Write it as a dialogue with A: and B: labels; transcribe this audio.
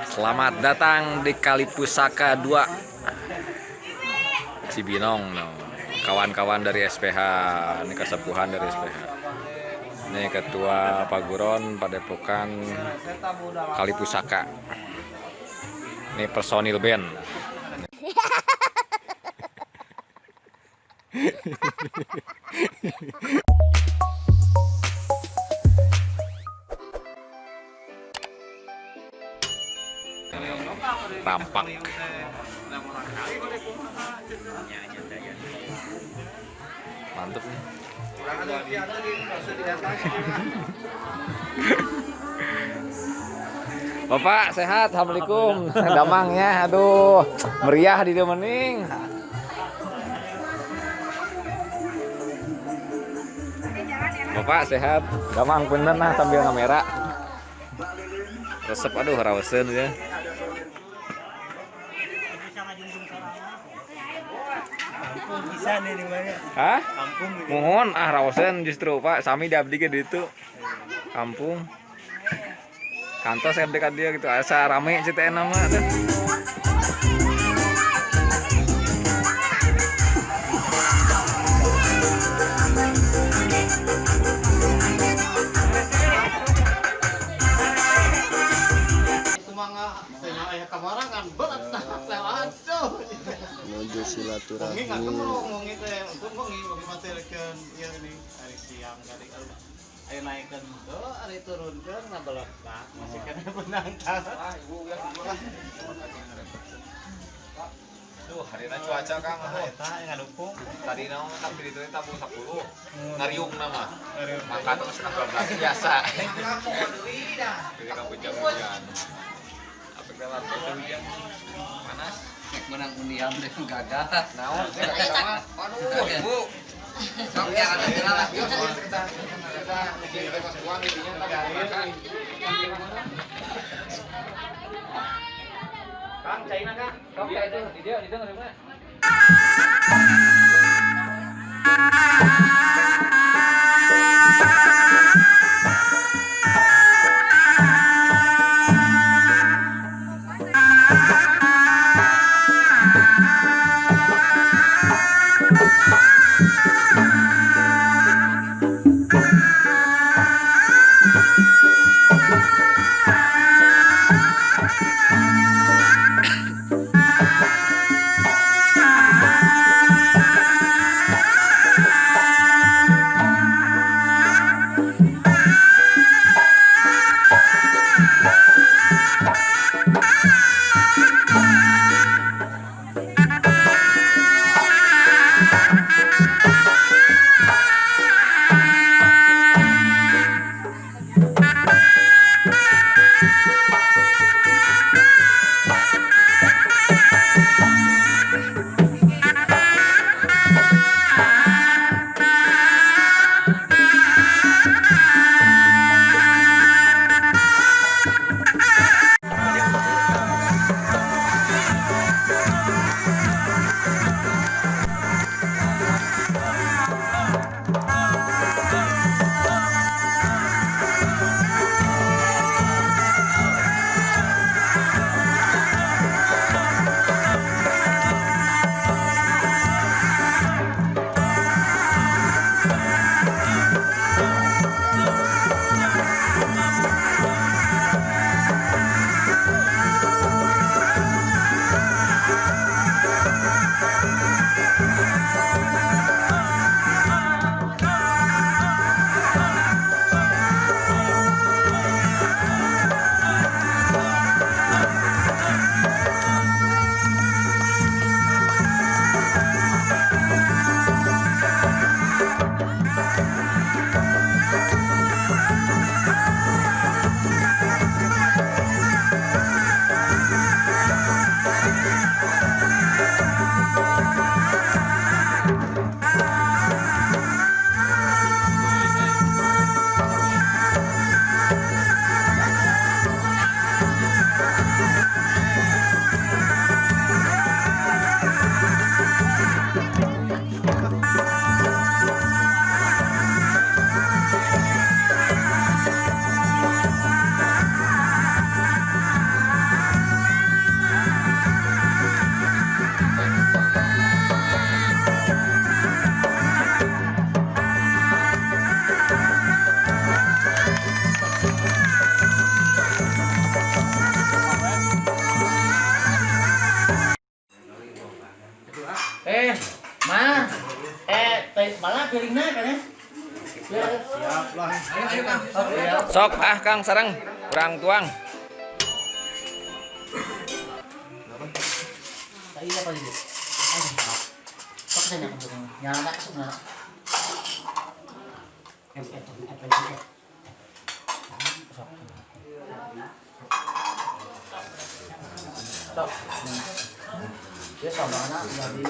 A: Selamat datang di Kalipusaka 2 Cibinong, no. Kawan-kawan dari SPH, ini kesepuhan dari SPH. Ini ketua Paguron Padepokan Kalipusaka. Ini personil band. Tampak mantep nih. Bapak sehat, assalamualaikum. Damangnya, aduh, meriah di Demening. Bapak sehat, damang bener nah sambil kamera. Resep aduh rawasen ya.
B: Bisa nih di mana?
A: Hah?
B: Kampung gitu.
A: Mohon rawasen justru Pak, sami diabdi ke ditu. Kampung. Kantor saya dekat dia gitu, asa rame CTN nama tuh.
C: Menuju silaturahmi.
B: Ayo naikkan tuh, ayo turunkan, nggak belakang, masih kena penantang.
A: Duh, hari ini cuaca Kang,
B: Eta yang dukung.
A: tadi naon tapi itu tabung 10. Ngariung nama. Makan terus kan 12 biasa. Jadi kan hujan-hujan. Apa kelewat hujan panas.
D: Menang undian deh gagah.
A: Naon sama. Aduh, Ibu.
D: Sok ya ada jalan.
A: Kang, cairna Kang. Sok ya itu, di dia ngarepna. Sok Kang sareng kurang tuang.
C: Iya pa dito. Ay, paksa niya kung doon. Nyala na kasi na. Stop. Ya sama na, lagi.